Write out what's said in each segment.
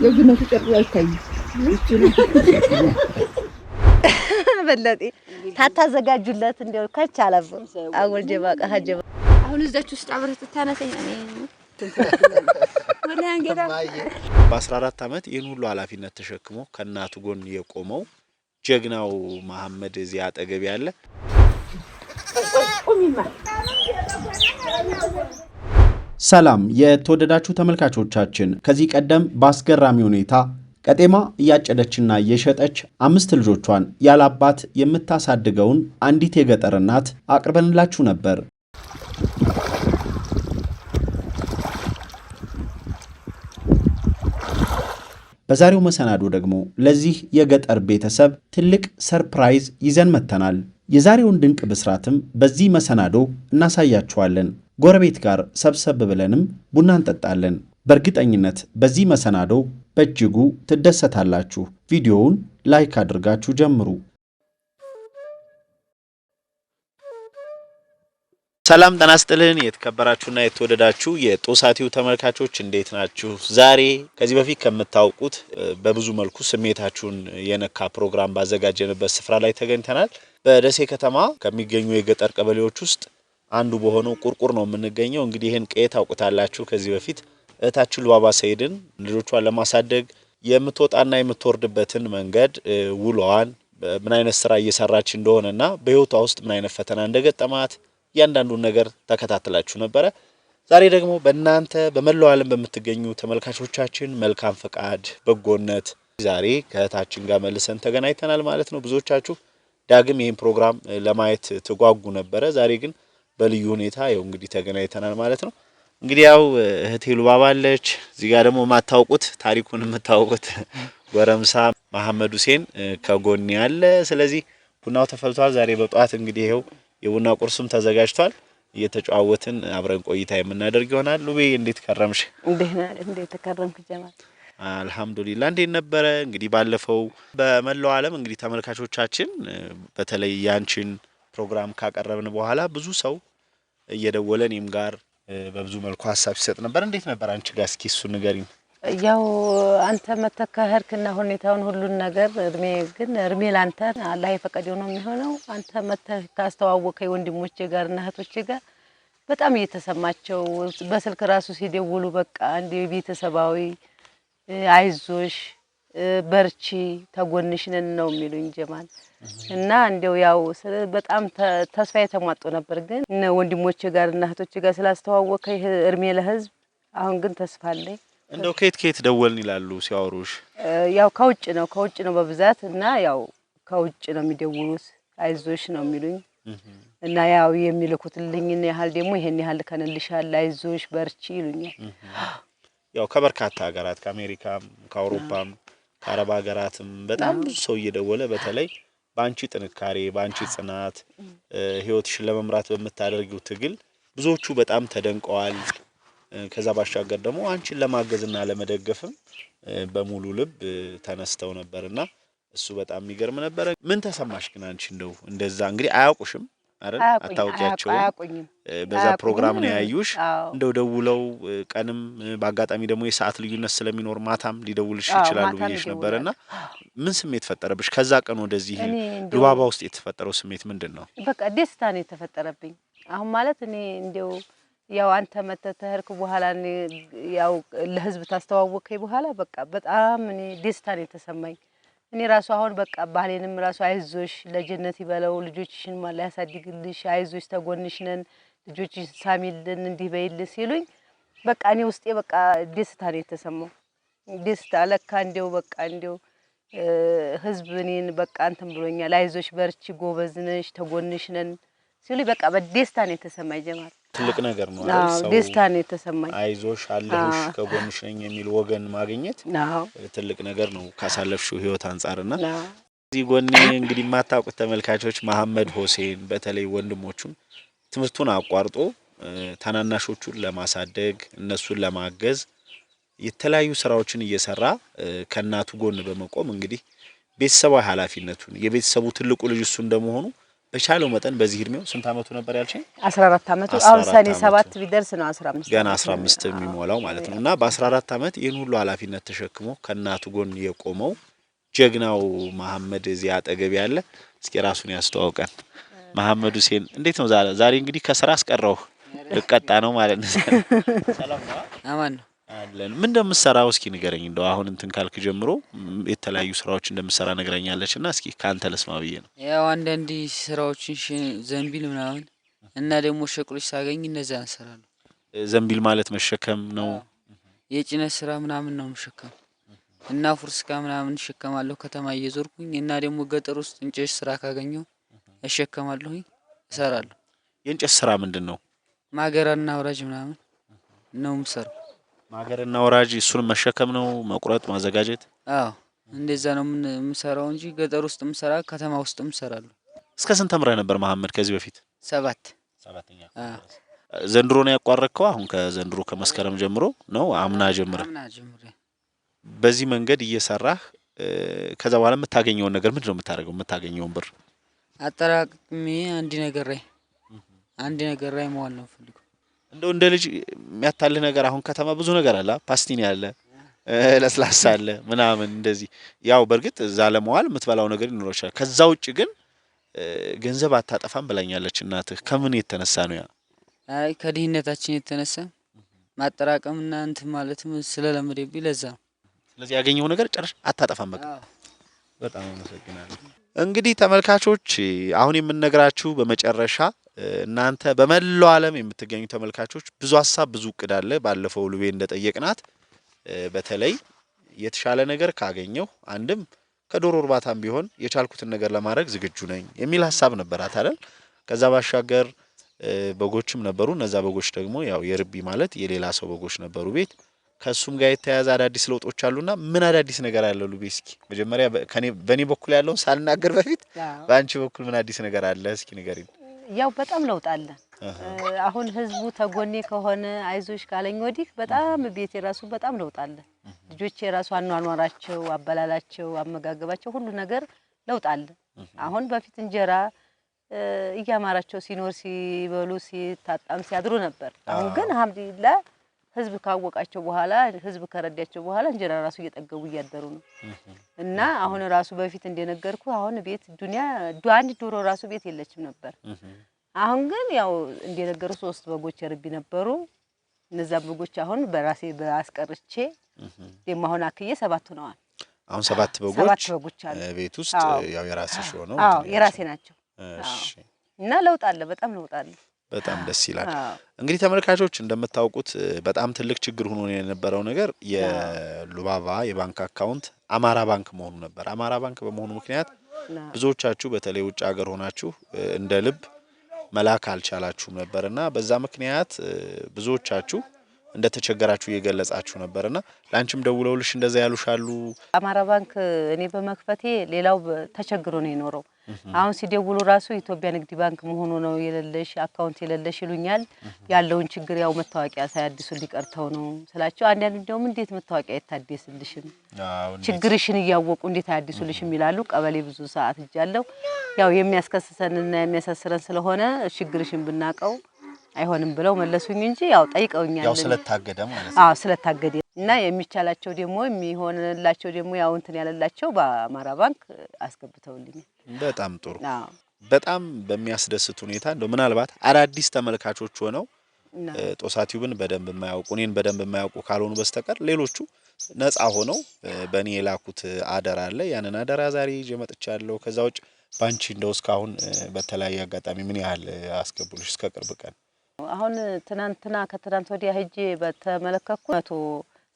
የግነቱ ጨርቅ አይታይ በለጤ ታታዘጋጁለት እንደው ከቻለብ አጎል ጀባ ቀሐጀ አሁን እዛችሁ ውስጥ አብረህ ተታነሰኝ ወላ አንገዳ በ14 አመት ይሄን ሁሉ ኃላፊነት ተሸክሞ ከናቱ ጎን የቆመው ጀግናው መሐመድ እዚህ አጠገብ ያለ ሰላም የተወደዳችሁ ተመልካቾቻችን ከዚህ ቀደም በአስገራሚ ሁኔታ ቀጤማ ያጨደችና የሸጠች 5 ልጆቿን ያላባት የምታሳድገውን አንዲት የገጠር እናት አቅርበንላችሁ ነበር። በዛሬው መሰናዶ ደግሞ ለዚህ የገጠር ቤተሰብ ትልቅ ሰርፕራይዝ ይዘን መተናል። የዛሬውን ድንቅ ብስራትም በዚህ መሰናዶ እናሳያችኋለን። ጎረቤት ጋር ሰብሰብ ብለንም ቡና እንጠጣለን። በእርግጠኝነት በዚህ መሰናዶ በእጅጉ ትደሰታላችሁ። ቪዲዮውን ላይክ አድርጋችሁ ጀምሩ። ሰላም ጤና ይስጥልን የተከበራችሁና የተወደዳችሁ የጦሳቲው ተመልካቾች እንዴት ናችሁ? ዛሬ ከዚህ በፊት ከምታውቁት በብዙ መልኩ ስሜታችሁን የነካ ፕሮግራም ባዘጋጀንበት ስፍራ ላይ ተገኝተናል። በደሴ ከተማ ከሚገኙ የገጠር ቀበሌዎች ውስጥ አንዱ በሆነው ቁርቁር ነው የምንገኘው። እንግዲህ ይሄን ቀዬ ታውቁታላችሁ። ከዚህ በፊት እህታችን ሉባባ ሰይድን ልጆቿን ለማሳደግ የምትወጣና የምትወርድበትን መንገድ ውሏን ምን አይነት ስራ እየሰራች እንደሆነና በህይወቷ ውስጥ ምን አይነት ፈተና እንደገጠማት ያንዳንዱን ነገር ተከታተላችሁ ነበር። ዛሬ ደግሞ በእናንተ በመላው ዓለም በምትገኙ ተመልካቾቻችን መልካም ፈቃድ በጎነት ዛሬ ከእህታችን ጋር መልሰን ተገናኝተናል ማለት ነው። ብዙዎቻችሁ ዳግም ይሄን ፕሮግራም ለማየት ተጓጉ ነበር። ዛሬ ግን በልዩ ሁኔታ ያው እንግዲህ ተገናኝተናል ማለት ነው። እንግዲህ ያው እህቴ ሉባባ አለች። እዚህ ጋር ደግሞ ማታውቁት ታሪኩን የምታውቁት ጎረምሳ መሐመድ ሁሴን ከጎን ያለ። ስለዚህ ቡናው ተፈልቷል። ዛሬ በጧት እንግዲህ ይሄው የቡና ቁርስም ተዘጋጅቷል። እየተጫወትን አብረን ቆይታ የምናደርግ ይሆናል። ሉቤ እንዴት ከረምሽ? እንዴት ተከረምክ ጀማል? አልহামዱሊላህ። እንዴት ነበረ? እንግዲህ ባለፈው በመላው ዓለም እንግዲህ ተመልካቾቻችን በተለይ ያንቺን ፕሮግራም ካቀረብን በኋላ ብዙ ሰው እየደወለ እኔም ጋር በብዙ መልኩ ሐሳብ ሲሰጥ ነበር። እንዴት ነበር አንቺ ጋር? እስኪ እሱ ንገሪኝ። ያው አንተ መተከህርክና ሁኔታውን ሁሉን ነገር እርሜ ላንተ አላህ የፈቀደው ነው የሚሆነው። አንተ መተህ ካስተዋወቀኝ ወንድሞቼ ጋር እና እህቶቼ ጋር በጣም እየተሰማቸው በስልክ ራሱ ሲደውሉ በቃ እንደ ቤተሰባዊ አይዞሽ በርቺ ተጎንሽ ነን ነው የሚሉኝ ጀማል። እና እንደው ያው በጣም ተስፋ የተሟጦ ነበር። ግን ወንድሞቼ ጋር እና እህቶቼ ጋር ስላስተዋወቀኝ እርሜ ለህዝብ አሁን ግን ተስፋ አለኝ። እንደው ከየት ደወልን ይላሉ ሲያወሩሽ? ያው ከውጭ ነው በብዛት እና ያው ከውጭ ነው የሚደውሉት አይዞሽ ነው የሚሉኝ። እና ያው የሚልኩትልኝን ያህል ደግሞ ይሄን ያህል ከነልሻል አይዞሽ በርቺ ይሉኛል። ያው ከበርካታ ሀገራት ከአሜሪካም ከአውሮፓም ከአረብ ሀገራትም በጣም ብዙ ሰው እየደወለ በተለይ ባንቺ ጥንካሬ ባንቺ ጽናት ህይወትሽን ለመምራት በመታደርጊው ትግል ብዙዎቹ በጣም ተደንቀዋል። ከዛ ባሻገር ደግሞ አንቺን ለማገዝና ለመደገፍም በሙሉ ልብ ተነስተው ነበርና እሱ በጣም የሚገርም ነበር። ምን ተሰማሽ ግን አንቺ? እንደው እንደዛ እንግዲህ አያውቁሽም አይደል? አታውቂያቸው። በዛ ፕሮግራም ነው ያዩሽ። እንደው ደውለው ቀንም በአጋጣሚ ደግሞ የሰዓት ልዩነት ስለሚኖር ማታም ሊደውልሽ ይችላሉ ብዬሽ ነበርና ምን ስሜት ፈጠረብሽ? ከዛ ቀን ወደዚህ ሉባባ ውስጥ የተፈጠረው ስሜት ምንድነው? በቃ ደስታ ነው የተፈጠረብኝ። አሁን ማለት እኔ እንደው ያው አንተ መተተህርክ በኋላ ያው ለህዝብ ታስተዋወቀኝ በኋላ በቃ በጣም እኔ ደስታ ነው የተሰማኝ። እኔ ራሱ አሁን በቃ ባሌንም ራሱ አይዞሽ ለጀነት ይበለው ልጆችሽን ማላ ያሳድግልሽ አይዞሽ ተጎንሽ ነን ልጆችሽን ሳሚልን እንዲህ በይልስ ሲሉኝ በቃ እኔ ውስጤ በቃ ደስታ ነው የተሰማው። ደስታ ለካ እንደው በቃ እንደው ህዝብ እኔን በቃ አንተም ብሎኛል አይዞሽ በርቺ ጎበዝ ነሽ ተጎንሽ ነን ሲሉኝ በቃ በደስታ ነው የተሰማኝ ጀማል። ትልቅ ነገር ነው አይደል? ደስታ ነው የተሰማኝ። አይዞሽ አለሁሽ ከጎንሽ ነኝ የሚል ወገን ማግኘት ትልቅ ነገር ነው ካሳለፍሽው ህይወት አንፃርና እዚህ ጎን እንግዲህ ማታውቁት ተመልካቾች መሐመድ ሁሴን በተለይ ወንድሞቹን ትምህርቱን አቋርጦ ታናናሾቹን ለማሳደግ እነሱን ለማገዝ የተለያዩ ስራዎችን እየሰራ ከናቱ ጎን በመቆም እንግዲህ ቤተሰባዊ ኃላፊነቱን የቤተሰቡ ትልቁ ልጅ እሱ እንደመሆኑ በቻለው መጠን በዚህ እድሜው ስንት አመቱ ነበር ያልሽኝ? 14 አመቱ አሁን ሰኔ 7 ቢደርስ ነው 15 ገና 15 የሚሞላው ማለት ነው። እና በ14 አመት ይህን ሁሉ ኃላፊነት ተሸክሞ ከእናቱ ጎን የቆመው ጀግናው መሐመድ እዚህ አጠገብ ያለ እስኪ ራሱን ያስተዋውቀን። መሐመድ ሁሴን እንዴት ነው ዛሬ እንግዲህ ከስራ አስቀረው ልቀጣ ነው ማለት ነው? ሰላም ነው? አማን ነው አለን። ምን እንደምትሰራው እስኪ ንገረኝ። እንደው አሁን እንትን ካልክ ጀምሮ የተለያዩ ስራዎች እንደምትሰራ ነግረኛለችና እስኪ ካንተ ለስማ ብዬ ነው። ያው አንዳንድ ስራዎችን ዘንቢል ምናምን እና ደግሞ ሸቅሎች ሳገኝ እነዛን እሰራለሁ። ዘንቢል ማለት መሸከም ነው? የጭነት ስራ ምናምን ነው መሸከም እና ፉርስካ ምናምን እሸከማለሁ ከተማ እየዞርኩኝ እና ደግሞ ገጠር ውስጥ እንጨት ስራ ካገኘው እሸከማለሁኝ እሰራለሁ። የእንጨት ስራ ምንድነው? ማገራና ወራጅ ምናምን ነው የምሰራው። ማገርና ወራጅ እሱን መሸከም ነው መቁረጥ ማዘጋጀት? አዎ እንደዛ ነው የምሰራው እንጂ ገጠር ውስጥ ምሰራ ከተማ ውስጥ ምሰራለሁ። እስከ ስንት ተምረህ ነበር መሐመድ ከዚህ በፊት? 7ኛ። ዘንድሮ ነው ያቋረጥከው? አሁን ከዘንድሮ ከመስከረም ጀምሮ ነው አምና ጀምረህ? አምና ጀምሬ። በዚህ መንገድ እየሰራህ ከዛ በኋላ የምታገኘውን ነገር ምንድነው የምታደርገው? የምታገኘውን ብር አጠራቅሜ አንድ ነገር ላይ መዋል ነው ፈልገው። እንደው እንደ ልጅ የሚያታልህ ነገር አሁን ከተማ ብዙ ነገር አለ፣ ፓስቲኒ አለ፣ ለስላሳ አለ ምናምን እንደዚህ። ያው በርግጥ እዛ ለመዋል የምትበላው ነገር ይኖር ይችላል። ከዛ ውጪ ግን ገንዘብ አታጠፋም ብላኛለች እናትህ። ከምን የተነሳ ነው ያ? አይ ከድህነታችን የተነሳ ማጠራቀምና እንትን ማለትም ስለለመደብኝ ለዛ ነው። ስለዚህ ያገኘው ነገር ጨርሽ አታጠፋም በቃ። በጣም አመሰግናለሁ። እንግዲህ ተመልካቾች አሁን የምንነግራችሁ በመጨረሻ እናንተ በመላው ዓለም የምትገኙ ተመልካቾች ብዙ ሐሳብ ብዙ እቅድ አለ። ባለፈው ሉቤ እንደጠየቅናት በተለይ የተሻለ ነገር ካገኘው አንድም ከዶሮ እርባታም ቢሆን የቻልኩትን ነገር ለማድረግ ዝግጁ ነኝ የሚል ሐሳብ ነበራት አይደል? ከዛ ባሻገር በጎችም ነበሩ። እነዛ በጎች ደግሞ ያው የርቢ ማለት የሌላ ሰው በጎች ነበሩ ቤት። ከሱም ጋር የተያያዘ አዳዲስ ለውጦች አሉና ምን አዳዲስ ነገር አለ ሉቤ? እስኪ መጀመሪያ በኔ በኩል ያለውን ሳልናገር በፊት በአንቺ በኩል ምን አዲስ ነገር አለ እስኪ ንገሪኝ። ያው በጣም ለውጥ አለ። አሁን ህዝቡ ተጎኔ ከሆነ አይዞሽ ካለኝ ወዲህ በጣም ቤት የራሱ በጣም ለውጥ አለ። ልጆች የራሱ አኗኗራቸው፣ አበላላቸው፣ አመጋገባቸው ሁሉ ነገር ለውጥ አለ። አሁን በፊት እንጀራ እያማራቸው ሲኖር ሲበሉ ሲታጣም ሲያድሩ ነበር። አሁን ግን አልሐምዱሊላህ ህዝብ ካወቃቸው በኋላ ህዝብ ከረዳቸው በኋላ እንጀራ ራሱ እየጠገቡ እያደሩ ነው። እና አሁን ራሱ በፊት እንደነገርኩ አሁን ቤት አንድ ዶሮ ራሱ ቤት የለችም ነበር። አሁን ግን ያው እንደነገሩ 3 በጎች ርቢ ነበሩ። እነዛ በጎች አሁን በራሴ በአስቀርቼ ደሞ አሁን አክዬ 7 ሆነዋል። አሁን 7 በጎች አሉ ቤት ውስጥ ያው የራስሽ ሆነው? አዎ የራሴ ናቸው። እሺ። እና ለውጥ አለ፣ በጣም ለውጥ አለ። በጣም ደስ ይላል። እንግዲህ ተመልካቾች እንደምታውቁት በጣም ትልቅ ችግር ሆኖ የነበረው ነገር የሉባባ የባንክ አካውንት አማራ ባንክ መሆኑ ነበር። አማራ ባንክ በመሆኑ ምክንያት ብዙዎቻችሁ በተለይ ውጭ ሀገር ሆናችሁ እንደ ልብ መላክ አልቻላችሁም ነበርና በዛ ምክንያት ብዙዎቻችሁ እንደተቸገራችሁ እየገለጻችሁ ነበርና ላንቺም ደውለውልሽ እንደዛ ያሉሻሉ? አማራ ባንክ እኔ በመክፈቴ ሌላው ተቸግሮ ነው የኖረው። አሁን ሲደውሉ ራሱ ኢትዮጵያ ንግድ ባንክ መሆኑ ነው የሌለሽ አካውንት የሌለሽ ይሉኛል። ያለውን ችግር ያው መታወቂያ ሳያድሱ ሊቀርተው ነው ስላቸው፣ አንዳንድ እንደውም እንዴት መታወቂያ ይታደስልሽም ችግርሽን እያወቁ እንዴት አያድሱልሽም ይላሉ። ቀበሌ ብዙ ሰዓት እጃለሁ። ያው የሚያስከስሰንና የሚያሳስረን ስለሆነ ችግርሽን ብናቀው አይሆንም ብለው መለሱኝ እንጂ ያው ጠይቀውኛል። ያው ስለታገደ ማለት ነው። አዎ ስለታገደ እና የሚቻላቸው ደግሞ የሚሆንላቸው ደግሞ ያው እንትን ያለላቸው በአማራ ባንክ አስገብተውልኛል። በጣም ጥሩ። በጣም በሚያስደስት ሁኔታ እንደው ምናልባት አዳዲስ ተመልካቾች ሆነው ጦሳቲውብን በደንብ የማያውቁ እኔን በደንብ የማያውቁ ካልሆኑ በስተቀር ሌሎቹ ነፃ ሆነው በእኔ የላኩት አደራ አለ። ያንን አደራ ዛሬ ይዤ መጥቻለሁ። ከዛ ውጭ ባንቺ እንደው እስካሁን በተለያየ አጋጣሚ ምን ያህል አስገቡልሽ እስከ ቅርብ ቀን? አሁን ከትናንት ወዲያ ሄጄ በተመለከትኩ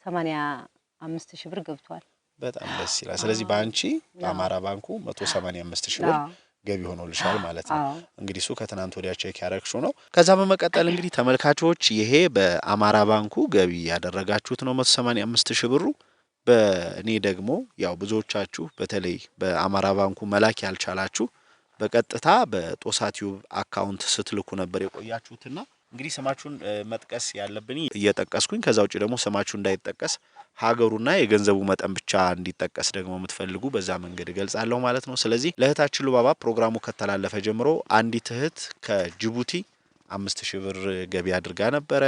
185 ሺህ ብር ገብቷል። በጣም ደስ ይላል። ስለዚህ ባንቺ በአማራ ባንኩ 185 ሺህ ብር ገቢ ሆኖልሻል ማለት ነው። እንግዲህ እሱ ከትናንት ወዲያ ቼክ ያደረግሽው ነው። ከዛ በመቀጠል እንግዲህ ተመልካቾች ይሄ በአማራ ባንኩ ገቢ ያደረጋችሁት ነው 185 ሺህ ብሩ። በእኔ ደግሞ ያው ብዙዎቻችሁ በተለይ በአማራ ባንኩ መላክ ያልቻላችሁ በቀጥታ በጦሳቲውብ አካውንት ስትልኩ ነበር የቆያችሁትና እንግዲህ ስማችሁን መጥቀስ ያለብኝ እየጠቀስኩኝ ከዛ ውጪ ደግሞ ስማችሁ እንዳይጠቀስ ሀገሩና የገንዘቡ መጠን ብቻ እንዲጠቀስ ደግሞ የምትፈልጉ በዛ መንገድ ገልጻለሁ ማለት ነው። ስለዚህ ለእህታችን ሉባባ ፕሮግራሙ ከተላለፈ ጀምሮ አንዲት እህት ከጅቡቲ 5000 ብር ገቢ አድርጋ ነበረ።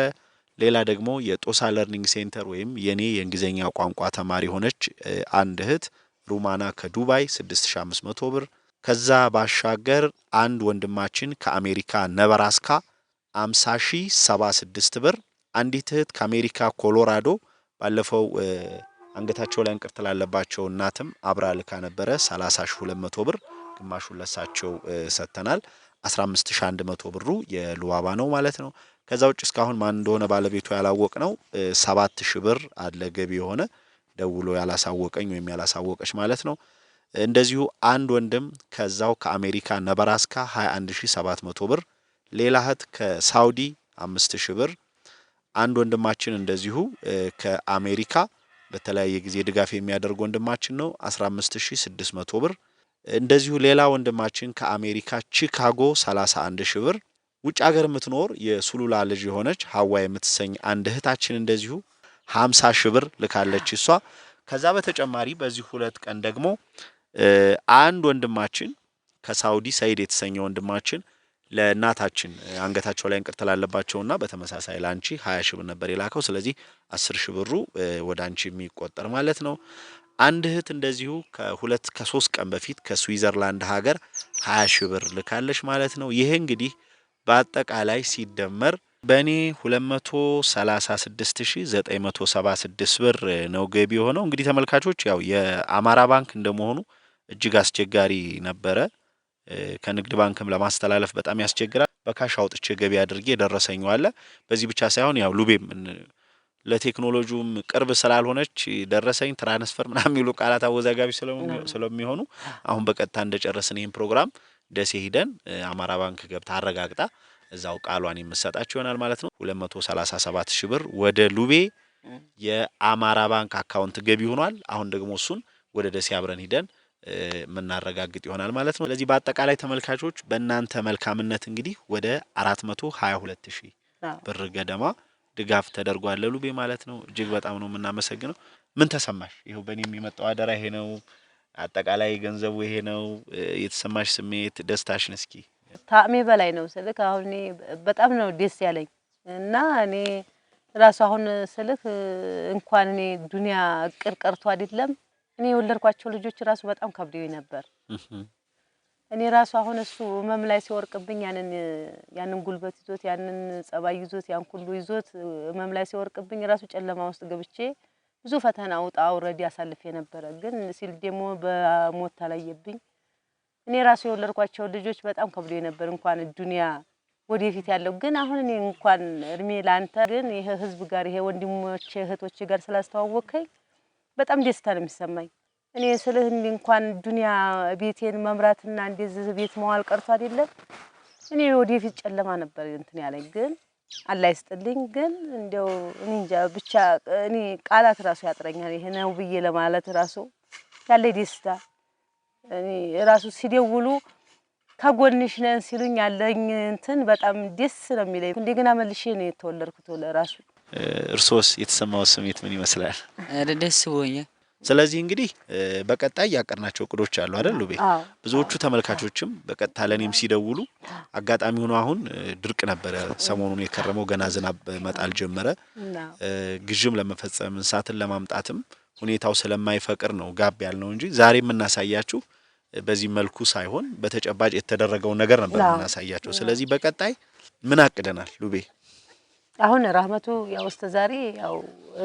ሌላ ደግሞ የጦሳ ለርኒንግ ሴንተር ወይም የኔ የእንግሊዘኛ ቋንቋ ተማሪ ሆነች አንድ እህት ሩማና ከዱባይ 6500 ብር። ከዛ ባሻገር አንድ ወንድማችን ከአሜሪካ ነበራስካ 50076 ብር። አንዲት እህት ከአሜሪካ ኮሎራዶ ባለፈው አንገታቸው ላይ እንቅርት ላለባቸው እናትም አብራ ልካ ነበረ 30200 ብር ግማሹን ለሳቸው ሰጥተናል። 15100 ብሩ የሉባባ ነው ማለት ነው። ከዛ ውጭ እስካሁን ማን እንደሆነ ባለቤቱ ያላወቅ ነው 7000 ብር አለ ገቢ የሆነ ደውሎ ያላሳወቀኝ ወይም ያላሳወቀች ማለት ነው። እንደዚሁ አንድ ወንድም ከዛው ከአሜሪካ ነበራስካ 21700 ብር። ሌላ እህት ከሳውዲ 5000 ብር። አንድ ወንድማችን እንደዚሁ ከአሜሪካ በተለያየ ጊዜ ድጋፍ የሚያደርግ ወንድማችን ነው 15600 ብር። እንደዚሁ ሌላ ወንድማችን ከአሜሪካ ቺካጎ 31000 ብር። ውጭ ሀገር የምትኖር የሱሉላ ልጅ የሆነች ሀዋ የምትሰኝ አንድ እህታችን እንደዚሁ 50000 ብር ልካለች እሷ። ከዛ በተጨማሪ በዚህ ሁለት ቀን ደግሞ አንድ ወንድማችን ከሳውዲ ሰይድ የተሰኘ ወንድማችን ለእናታችን አንገታቸው ላይ እንቅርት ላለባቸውና በተመሳሳይ ላንቺ 20000 ብር ነበር የላከው። ስለዚህ 10000 ብሩ ወደ አንቺ የሚቆጠር ማለት ነው። አንድ እህት እንደዚሁ ከ3 ቀን በፊት ከስዊዘርላንድ ሀገር 20000 ብር ልካለች ማለት ነው። ይሄ እንግዲህ በአጠቃላይ ሲደመር በእኔ 236976 ብር ነው ገቢ ሆነው። እንግዲህ ተመልካቾች ያው የአማራ ባንክ እንደመሆኑ እጅግ አስቸጋሪ ነበረ። ከንግድ ባንክም ለማስተላለፍ በጣም ያስቸግራል። በካሽ አውጥቼ ገቢ አድርጌ ደረሰኝ አለ። በዚህ ብቻ ሳይሆን ያው ሉቤም ለቴክኖሎጂውም ቅርብ ስላልሆነች ደረሰኝ ትራንስፈር ምናምን የሚሉ ቃላት አወዛጋቢ ስለሚሆኑ አሁን በቀጥታ እንደጨረስን ይሄን ፕሮግራም ደሴ ሄደን አማራ ባንክ ገብታ አረጋግጣ እዛው ቃሏን የምሰጣችሁ ይሆናል ማለት ነው። 237000 ብር ወደ ሉቤ የአማራ ባንክ አካውንት ገቢ ሆኗል። አሁን ደግሞ እሱን ወደ ደሴ አብረን ሄደን ምናረጋግጥ ይሆናል ማለት ነው። ስለዚህ በአጠቃላይ ተመልካቾች በእናንተ መልካምነት እንግዲህ ወደ 422000 ብር ገደማ ድጋፍ ተደርጓል ለሉቤ ማለት ነው። እጅግ በጣም ነው የምናመሰግነው። ምን ተሰማሽ? ይሄው በእኔ የሚመጣው አደራ ይሄ ነው፣ አጠቃላይ ገንዘቡ ይሄ ነው። የተሰማሽ ስሜት ደስታሽን እስኪ? ታሜ በላይ ነው ስልክ አሁን እኔ በጣም ነው ደስ ያለኝ እና እኔ ራሱ አሁን ስልክ እንኳን እኔ ዱንያ እቅድ ቀርቶ አይደለም እኔ የወለድኳቸው ልጆች ራሱ በጣም ከብደው ነበር። እኔ ራሱ አሁን እሱ መምላይ ሲወርቅብኝ ያንን ጉልበት ይዞት ያንን ጸባይ ይዞት ያን ሁሉ ይዞት መምላይ ሲወርቅብኝ ራሱ ጨለማ ውስጥ ገብቼ ብዙ ፈተና ውጣ ውረድ ያሳልፍ የነበረ ግን ሲል ደግሞ በሞት ተለየብኝ። እኔ ራሱ የወለድኳቸው ልጆች በጣም ከብደው ነበር እንኳን ዱንያ ወደፊት ያለው ግን አሁን እኔ እንኳን እድሜ ላንተ ግን ይሄ ህዝብ ጋር ይሄ ወንድሞቼ እህቶቼ ጋር ስላስተዋወቀኝ በጣም ደስታ ነው የሚሰማኝ። እኔ ስልህ እንኳን ዱንያ ቤቴን መምራትና እንደዚህ ቤት መዋል ቀርቶ አይደለም እኔ ወደፊት ጨለማ ነበር እንትን ያለኝ ግን አላህ ይስጥልኝ። ግን እንደው እኔ እንጃ ብቻ እኔ ቃላት ራሱ ያጥረኛል ይሄ ነው ብዬ ለማለት ራሱ ያለኝ ደስታ እኔ ራሱ ሲደውሉ ከጎንሽ ነን ሲሉኝ ያለኝ እንትን በጣም ደስ ነው የሚለኝ። እንደገና መልሼ ነው የተወለድኩት ለራሱ። እርሶስ የተሰማው ስሜት ምን ይመስላል? ደስ ብሎኛል። ስለዚህ እንግዲህ በቀጣይ ያቀርናቸው እቅዶች አሉ አይደል ሉቤ? ብዙዎቹ ተመልካቾችም በቀጥታ ለኔም ሲደውሉ አጋጣሚ ሆኖ አሁን ድርቅ ነበረ ሰሞኑን የከረመው ገና ዝናብ መጣል ጀመረ። ግዥም ለመፈጸም እንሳትን ለማምጣትም ሁኔታው ስለማይፈቅር ነው ጋብ ያልነው እንጂ ዛሬ የምናሳያችሁ በዚህ መልኩ ሳይሆን በተጨባጭ የተደረገው ነገር ነበር የምናሳያችሁ። ስለዚህ በቀጣይ ምን አቅደናል ሉቤ? አሁን ራህመቱ ያው ዛሬ ያው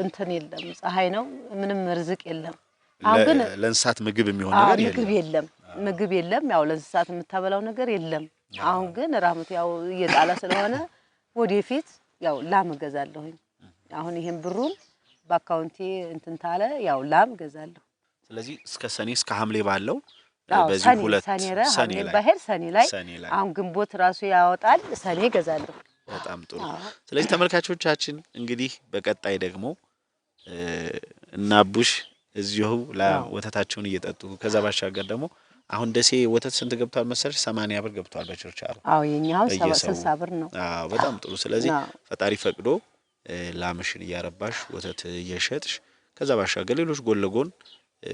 እንትን የለም ፀሐይ ነው ምንም ርዝቅ የለም። አሁን ግን ለእንስሳት ምግብ የሚሆን ነገር ምግብ የለም ያው ለእንስሳት የምታበላው ነገር የለም። አሁን ግን ራህመቱ ያው እየጣለ ስለሆነ ወደፊት ያው ላም ገዛለሁኝ። አሁን ይሄን ብሩን በአካውንቴ እንትን ታለ ያው ላም ገዛለሁ። ስለዚህ እስከ ሰኔ እስከ ሐምሌ ባለው በዚህ ሁለት ሰኔ ላይ አሁን ግንቦት ራሱ ያወጣል ሰኔ ገዛለሁ። በጣም ጥሩ። ስለዚህ ተመልካቾቻችን እንግዲህ በቀጣይ ደግሞ እና አቡሽ እዚሁ ለወተታቸውን እየጠጡ ከዛ ባሻገር ደግሞ አሁን ደሴ ወተት ስንት ገብቷል መሰለሽ? 80 ብር ገብቷል በችርቻሮ። አዎ የኛው 60 ብር ነው። አዎ በጣም ጥሩ። ስለዚህ ፈጣሪ ፈቅዶ ላምሽን እያረባሽ ወተት እየሸጥሽ ከዛ ባሻገር ሌሎች ጎን ለጎን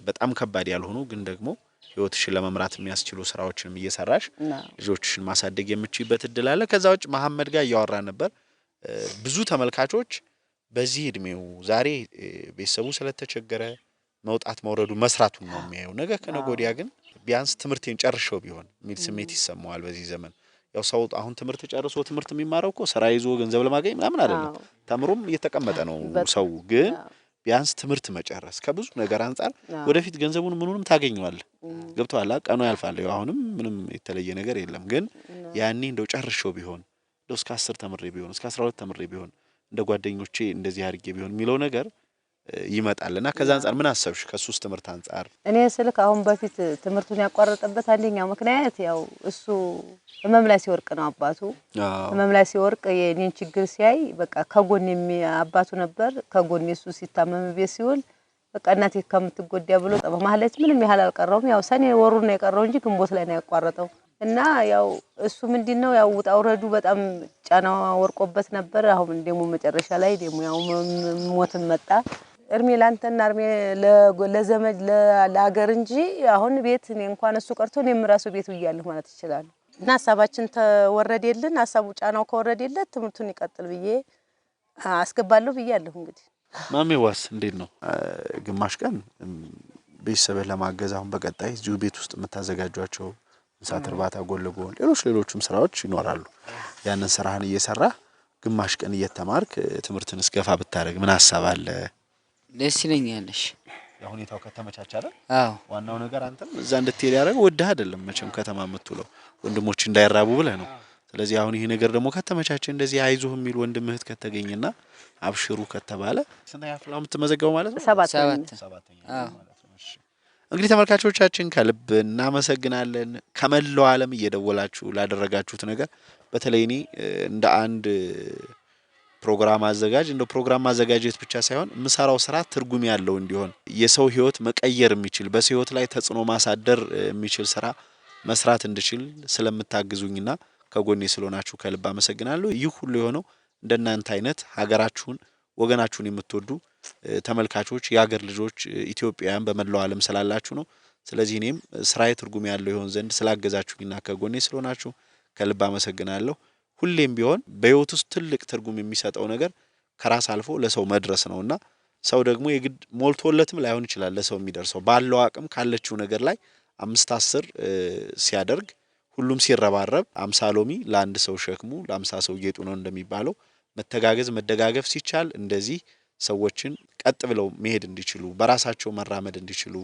በጣም ከባድ ያልሆኑ ግን ደግሞ ህይወትሽን ለመምራት የሚያስችሉ ስራዎችንም እየሰራሽ ልጆችሽን ማሳደግ የምትችይበት እድል አለ። ከዛ ውጭ መሐመድ ጋር እያወራ ነበር። ብዙ ተመልካቾች በዚህ እድሜው ዛሬ ቤተሰቡ ስለተቸገረ መውጣት መውረዱ መስራቱን ነው የሚያየው። ነገ ከነገ ወዲያ ግን ቢያንስ ትምህርቴን ጨርሼው ቢሆን የሚል ስሜት ይሰማዋል። በዚህ ዘመን ያው ሰው አሁን ትምህርት ጨርሶ ትምህርት የሚማረው እኮ ስራ ይዞ ገንዘብ ለማግኘት ምናምን አይደለም። ተምሮም እየተቀመጠ ነው ሰው። ግን ቢያንስ ትምህርት መጨረስ ከብዙ ነገር አንፃር ወደፊት ገንዘቡን ምኑንም ታገኘዋለህ። ገብቶሃል? ቀኑ ያልፋል። አሁንም ምንም የተለየ ነገር የለም። ግን ያኔ እንደው ጨርሼው ቢሆን እንደው እስከ 10 ተምሬ ቢሆን እስከ 12 ተምሬ ቢሆን እንደ ጓደኞቼ እንደዚህ አድርጌ ቢሆን የሚለው ነገር ይመጣልና ከዛ አንፃር ምን አሰብሽ? ከሱስ ትምህርት አንፃር እኔ ስልክ አሁን በፊት ትምህርቱን ያቋረጠበት አንደኛው ምክንያት ያው እሱ ህመም ላይ ሲወርቅ ነው። አባቱ ህመም ላይ ሲወርቅ የኔን ችግር ሲያይ በቃ ከጎኔ አባቱ ነበር። ከጎኔ እሱ ሲታመም ቤት ሲውል በቃ እናቴ ከምትጎዳ ብሎ በመሐለች ምንም ያህል አልቀረውም። ያው ሰኔ ወሩን ነው የቀረው እንጂ ግንቦት ላይ ነው ያቋረጠው። እና ያው እሱ ምንድነው ያው ውጣውረዱ በጣም ጫናው ወርቆበት ነበር። አሁን ደግሞ መጨረሻ ላይ ደግሞ ያው ሞት መጣ። እርሜ ላንተና እርሜ ለዘመድ ለሀገር እንጂ አሁን ቤት እኔ እንኳን እሱ ቀርቶ እኔም ራሱ ቤት ይያለሁ ማለት ይችላል። እና ሐሳባችን ተወረደልን። ሐሳቡ ጫናው ከወረደለት ትምህርቱን ይቀጥል ብዬ አስገባለሁ ብያለሁ። እንግዲህ ማሜዋስ እንዴት ነው? ግማሽ ቀን ቤተሰብህ ለማገዝ አሁን በቀጣይ እዚሁ ቤት ውስጥ የምታዘጋጇቸው እንስሳት እርባታ ጎን ለጎን ሌሎችም ስራዎች ይኖራሉ። ያንን ስራህን እየሰራ ግማሽ ቀን እየተማርክ ትምህርትን እስገፋ ብታረግ ምን ሐሳብ አለ? ደስ ይለኛልሽ። ሁኔታው ከተመቻቸ አይደል? አዎ ዋናው ነገር አንተም እዛ እንድትሄድ ያደረገው ወደህ አይደለም መቼም ከተማ የምትውለው ወንድሞች እንዳይራቡ ብለህ ነው። ስለዚህ አሁን ይሄ ነገር ደግሞ ከተመቻቸ እንደዚህ አይዞህ የሚል ወንድም እህት ከተገኘና አብሽሩ ከተባለ ስንተኛ ክፍል የምትመዘገበው ማለት ነው? 7ኛ ማለት ነው። እሺ እንግዲህ ተመልካቾቻችን ከልብ እናመሰግናለን። ከመላው ዓለም እየደወላችሁ ላደረጋችሁት ነገር በተለይ እኔ እንደ አንድ ፕሮግራም አዘጋጅ እንደ ፕሮግራም ማዘጋጀት ብቻ ሳይሆን ምሰራው ስራ ትርጉም ያለው እንዲሆን የሰው ህይወት መቀየር የሚችል በሰው ህይወት ላይ ተጽዕኖ ማሳደር የሚችል ስራ መስራት እንድችል ስለምታግዙኝና ከጎኔ ስለሆናችሁ ከልብ አመሰግናለሁ። ይህ ሁሉ የሆነው እንደናንተ አይነት ሀገራችሁን ወገናችሁን የምትወዱ ተመልካቾች የሀገር ልጆች ኢትዮጵያውያን በመላው ዓለም ስላላችሁ ነው። ስለዚህ እኔም ስራዬ ትርጉም ያለው ይሆን ዘንድ ስላገዛችሁኝና ከጎኔ ስለሆናችሁ ከልብ አመሰግናለሁ። ሁሌም ቢሆን በህይወት ውስጥ ትልቅ ትርጉም የሚሰጠው ነገር ከራስ አልፎ ለሰው መድረስ ነውና ሰው ደግሞ የግድ ሞልቶለትም ላይሆን ይችላል ለሰው የሚደርሰው ባለው አቅም ካለችው ነገር ላይ 5-10 ሲያደርግ ሁሉም ሲረባረብ 50 ሎሚ ለአንድ ሰው ሸክሙ ለ50 ሰው ጌጡ ነው እንደሚባለው መተጋገዝ መደጋገፍ ሲቻል እንደዚህ ሰዎችን ቀጥ ብለው መሄድ እንዲችሉ በራሳቸው መራመድ እንዲችሉ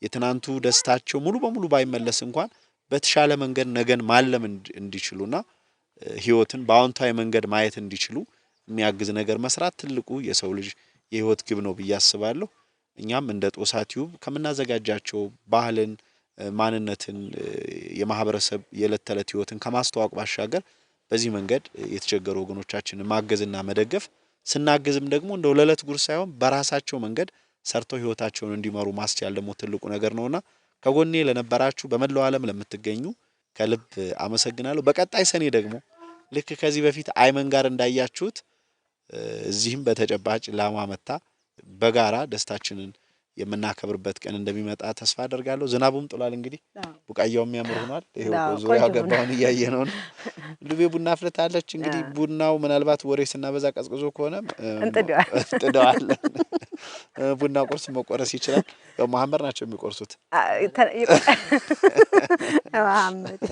የትናንቱ ደስታቸው ሙሉ በሙሉ ባይመለስ እንኳን በተሻለ መንገድ ነገን ማለም እንዲችሉና ህይወትን በአዎንታዊ መንገድ ማየት እንዲችሉ የሚያግዝ ነገር መስራት ትልቁ የሰው ልጅ የህይወት ግብ ነው ብዬ አስባለሁ። እኛም እንደ ጦሳ ቲዩብ ከመናዘጋጃቸው ባህልን ማንነትን የማህበረሰብ የዕለት ተዕለት ህይወትን ከማስተዋወቅ ባሻገር በዚህ መንገድ የተቸገሩ ወገኖቻችንን ማገዝና መደገፍ ስናግዝም ደግሞ እንደው ለዕለት ጉርስ ሳይሆን በራሳቸው መንገድ ሰርተው ህይወታቸውን እንዲመሩ ማስቻል ደግሞ ትልቁ ነገር ነውና ከጎኔ ለነበራችሁ በመላው ዓለም ለምትገኙ ከልብ አመሰግናለሁ። በቀጣይ ሰኔ ደግሞ ልክ ከዚህ በፊት አይመን ጋር እንዳያችሁት እዚህም በተጨባጭ ላማ መታ በጋራ ደስታችንን የምናከብርበት ቀን እንደሚመጣ ተስፋ አደርጋለሁ። ዝናቡም ጥሏል። እንግዲህ ቡቃያውም ያምር ሆኗል። ይሄው ዙሪያ ገባውን እያየነው ነው። ልቤ ቡና አፍልታለች። እንግዲህ ቡናው ምናልባት ወሬ ስናበዛ ቀዝቅዞ ከሆነ እንጥደዋለን። ቡና ቁርስ መቆረስ ይችላል። ያው መሐመድ ናቸው የሚቆርሱት። መሐመድ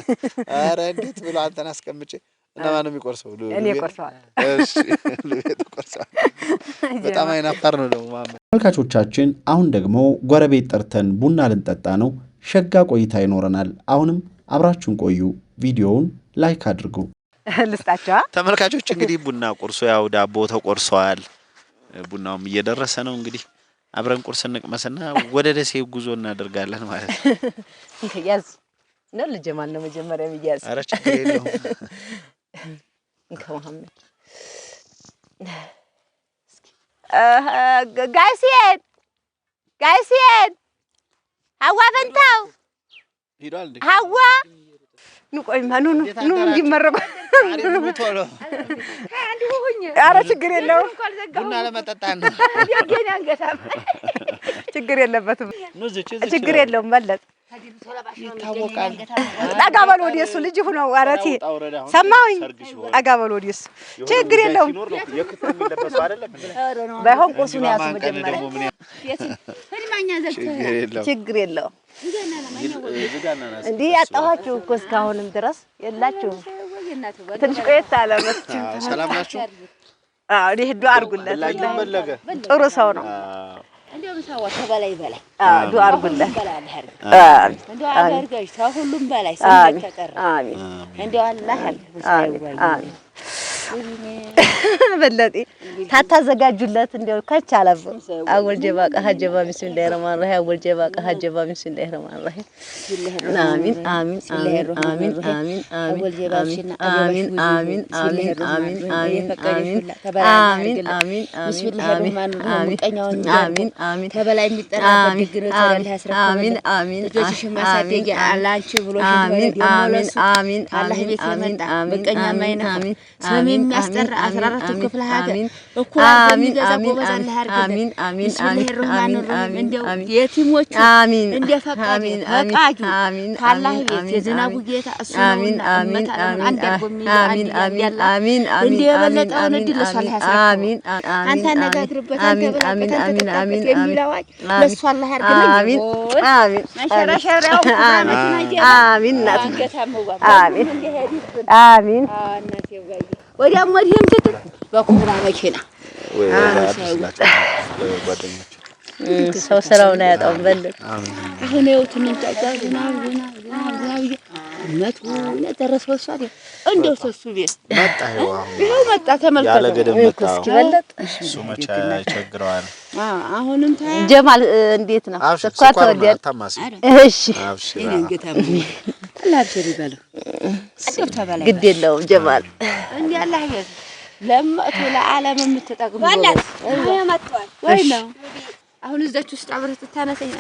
አረ እንዴት ብሎ አንተን አስቀምጬ እና ማን ነው የሚቆርሰው? እኔ ቆርሰዋል። እሺ ልቤ ተቆርሰዋል። በጣም አይናፋር ነው ደግሞ መሐመድ። ተመልካቾቻችን አሁን ደግሞ ጎረቤት ጠርተን ቡና ልንጠጣ ነው። ሸጋ ቆይታ ይኖረናል። አሁንም አብራችሁን ቆዩ። ቪዲዮውን ላይክ አድርጉ። ልስጣቸው ተመልካቾች። እንግዲህ ቡና ቁርሶ ያው ዳቦ ተቆርሷል። ቡናውም እየደረሰ ነው። እንግዲህ አብረን ቁርስ እንቅመስና ወደ ደሴ ጉዞ እናደርጋለን ማለት ነው። ያዝ ነው ለጀማል ነው መጀመሪያ የሚያዝ። ኧረ ችግር የለውም። ከመሐመድ ጋይሴን አዋበንታው ሄዷል እንዴ ሀዋ ንቆይማ ኑ እንዲመረቁ ኧረ ችግር የለውም ቡና ለመጠጣት ነው ችግር የለበትም ችግር የለውም በለጥ ይታወቃል ጠጋ በል ወዲህ እሱ ልጅ ሆኖ አረቲ ሰማሁኝ ጠጋ በል ወዲህ እሱ ችግር የለውም ባይሆን ቁርሱን ያዙ መጀመሪያ ችግር የለውም እንዲህ ያጣኋችሁ እኮ እስካሁንም ድረስ የላችሁም ትንሽ ቆየት አለ መስችም ሰላም ናችሁ አዎ እኔ ዱአ አድርጉለት ጥሩ ሰው ነው እንደውም ሰው ተበላይ በላይ ዱአ አድርጉለት እንደው አደርጋሽ ሁሉም በላይ ሰው ተቀረ አሜን እንደው አላህ ያልኩት አሜን በለጤ ታታዘጋጁለት እንደው ከቻለብ አወል ጀባ ቀሐጀባ ቢስሚላሂር ረህማኒር ረሂም አወል ጀባ ቀሐጀባ ቢስሚላሂር ረህማኒር ረሂም አሚን አሚን አሚን አሚን አሚን አወል ጀባ አሚን አሚን አሚን አሚን አሚን አሚን አሚን ቢስሚላሂር ረህማኒር ረሂም ቀኛውን አሚን አሚን ተበላይ የሚጠራበት ግግረት ወላሂ ያስረከበ አሚን አሚን ልጆችሽ ማሳደግ አላንቺ ብሎ አሚን አሚን አሚን አላህ ቤት ይመጣ በቀኛ ማይና አሚን አሚን የሚያስጠራ 14 ክፍለ ሀገር እኮ የሚገዛ ጎበዝ አላህ ያርግልን አሚን አሚን አሚን አሚን እንደው የቲሞቹ አሚን እንደፈቃዱ ፈቃጁ ካላህ ቤት የዝናቡ ጌታ እሱ አሚን አሚን አንድ ያቆም አሚን አሚን አሚን እንደ የበለጠውን እድል ለሷል ያስረክብ አሚን አንተ አነጋግርበት አንተ አሚን አሚን አሚን የሚላዋጭ ለሷ አላህ ያርግልን አሚን አሚን መሸረሸሪያው አሚን አሚን አሚን አሚን ወዲያም ወዲህም ስትል በኩብራ መኪና ወይ ጓደኞች ሰው ስራውን አያጣውም በለጥ አሁን የውትን እንጫጫው ዝናብ መቱ ለተረፈው ሷል እንደው ተሱ ቤት መጣ ይሄው መጣ ተመልከተ ያለ ገደም መጣ እስኪ በለጥ እሱ መቻ ይቸግረዋል አሁንም ጀማል እንዴት ነው ስኳር ተወደደ እሺ አብሽራ አላብሽሪ በለው እንደው ተበላይ ግድ የለውም ጀማል እንዴ አላህ ይወዝ ለማቱ ለዓለም የምትጠቅሙ ወይ መጥቷል ወይ ነው አሁን እዛችሁ ውስጥ አብረህ ተታነሰኝ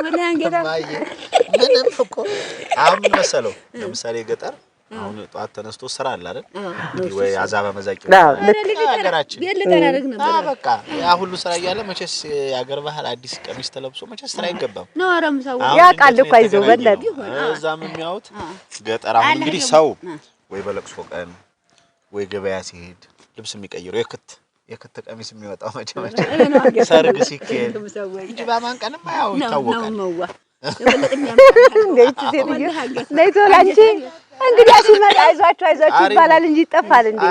ወላ አንገታ ምንም እኮ አሁን መሰለው ለምሳሌ ገጠር አሁን ጧት ተነስቶ ስራ አለ አይደል ወይ አዛባ መዛቂ ሀገራችን የለተናረግ ነበር በቃ ያ ሁሉ ስራ እያለ መቼስ ያገር ባህል አዲስ ቀሚስ ተለብሶ መቼስ ስራ አይገባም ነው አረም ሰው ያቃል እኮ አይዞህ በለጥ እዛም የሚያዩት ገጠር አሁን እንግዲህ ሰው ወይ በለቅሶ ቀን ወይ ገበያ ሲሄድ ልብስ የሚቀይረው የክት ቀሚስ የሚወጣው መቼ ሰርግ ሲኬድ እንጂ ባማን ቀንም ያው ይታወቃል እንዴት ሲልኝ ለይቶላንቺ እንግዲህ ሲመጣ አይዟችሁ ይባላል እንጂ ይጠፋል እንዴ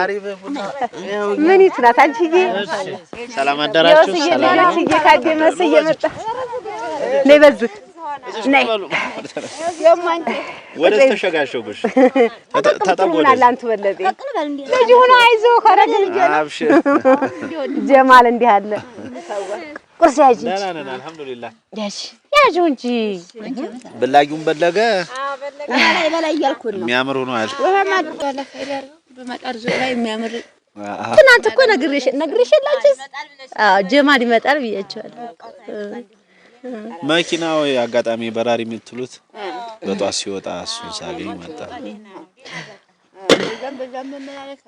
ምን ይስራት አንቺዬ ሰላም አደራችሁ ሰላም አንቺዬ ካዴ መስዬ መጣ ለይበዙት ነይ የማንቺ ወደ ተሸጋሸጉሽ ተጠቦደ ላንተ በለጤ ልጅ ሆነ አይዞህ ከረግል አብሽር ጀማል እንዲህ አለ ቁርስ ያጂ ደህና ነን አልহামዱሊላህ ያጂ እንጂ በላዩን በለገ በላይ ያልኩን ነው የሚያምር ሆኖ አይደል ወማድ ፈይዳር በመጣር ዙሪያ የሚያምር ትናንት እኮ ነግሬሽላችሁ ጀማል ይመጣል ብያቸዋለሁ መኪናው አጋጣሚ በራሪ የምትሉት በጧት ሲወጣ እሱን ሳገኝ መጣ በዛም መመላለስ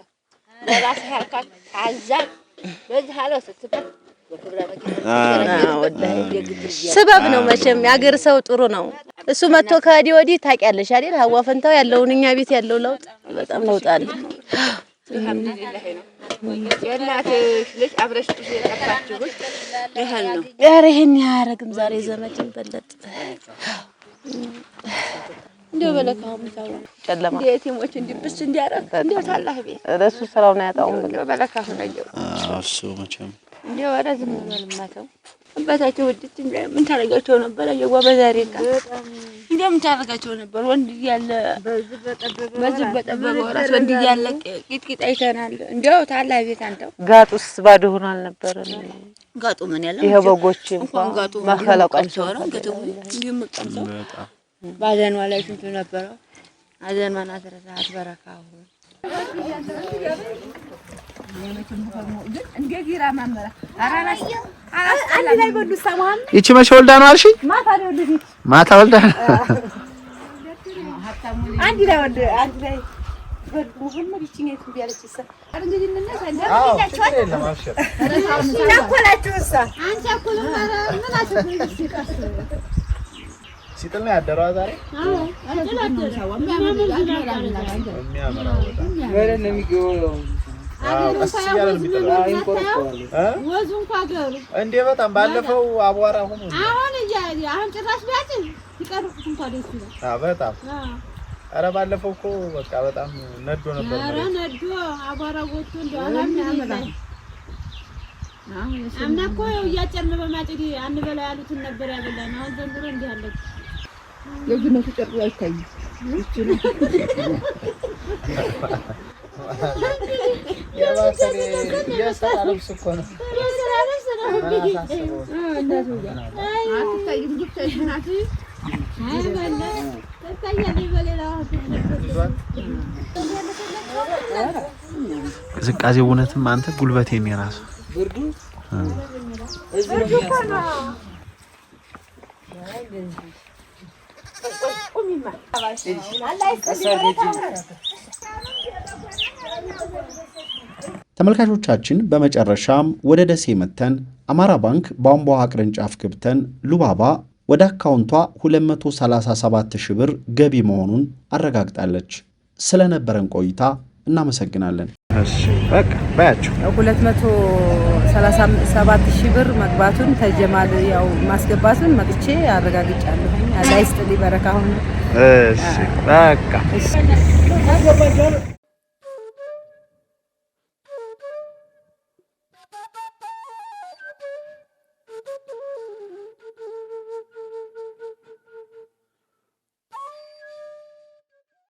ለራስ ያልካት አዛኝ በዚህ ሐለው ስትፈት ስበብ ነው መቼም ያገር ሰው ጥሩ ነው እሱ መጥቶ ከዲ ወዲ ታውቂያለሽ አይደል ሀዋ ፈንታው ያለውን እኛ ቤት ያለው ለውጥ በጣም ለውጥ አለ አልহামዱሊላህ ነው የእናትሽ ልጅ አብረሽ ተጣጣችሁ ይሄን ነው ኧረ ይሄን ያረግም ዛሬ ዘመችን በለጥ እንደው በለካው ምታው ጨለማ የቲሞች እንዲብስ እንዲያረግ እንደው ታላህ ቤት እሱ ስራውን ያጣው እንደው በለካው ነው እሱ መቼም እንደው ወረዝም ማለማተው አባታቸው ወድት ምን ታረጋቸው ነበር አየዋ በዛሬካ እንደው ምን ታረጋቸው ነበር ወንድ ያለ በዚህ በጠበበ ወራስ ወንድ ያለ ቂጥቂጥ አይተናል እንደው ታላህ ቤት አንተው ጋጡስ ባዶ ሆኗል ነበር ጋጡ ምን ያለው ይሄ በጎች እንኳን ጋጡ ማከላቃቸው ነው ገተው እንዲም መቀምሰው ባዘን ዋላ ሽንቱ ነበር አዘን ማና ተረሳት በረካው የመቼም ሆኖ ግን እንደ ጊራ ማመራ አራራስ አንድ ላይ በሉ ሰማን ይቺ መቼ ወልዳ ነው አልሽኝ? ማታ ነው ወለደች። ማታ ወልዳ አንድ ላይ ወልደ አንድ ላይ ሙሐመድ ይቺ ነው ትያለች እሷ እንግዲህ ምን ሲጥል ነው ያደረው ዛሬ። እንዴ በጣም ባለፈው አቧራ ሆኖ አሁን ጭራሽ ቢያጭን ይቀርቁት እንኳን ደስ ይላል። በጣም ኧረ ባለፈው እኮ በቃ በጣም ነዶ ነበር። ኧረ ነዶ አቧራ ወጥቶ እንደው አልሐምዱሊላህ። አምና እኮ እያጨርን በማጭድ አንበላ ያሉትን ነበር ያበላን። አሁን ዘንድሮ እንዲህ አለች። የግነቱ ጨርቁ አይታይ የባሰለ የሰራልስ እኮ ነው። ቅዝቃዜ እውነትም አንተ ጉልበቴን የራሱ ብርዱ ተመልካቾቻችን በመጨረሻም ወደ ደሴ መተን አማራ ባንክ ቧንቧ ቅርንጫፍ ገብተን ሉባባ ወደ አካውንቷ 237,000 ብር ገቢ መሆኑን አረጋግጣለች። ስለነበረን ቆይታ እናመሰግናለን። እሺ በቃ ባያችሁ 237,000 ብር መግባቱን ተጀማል ያው ማስገባቱን መጥቼ አረጋግጫለሁ። አላህ ይስጥልኝ በረካ ሆነ። እሺ በቃ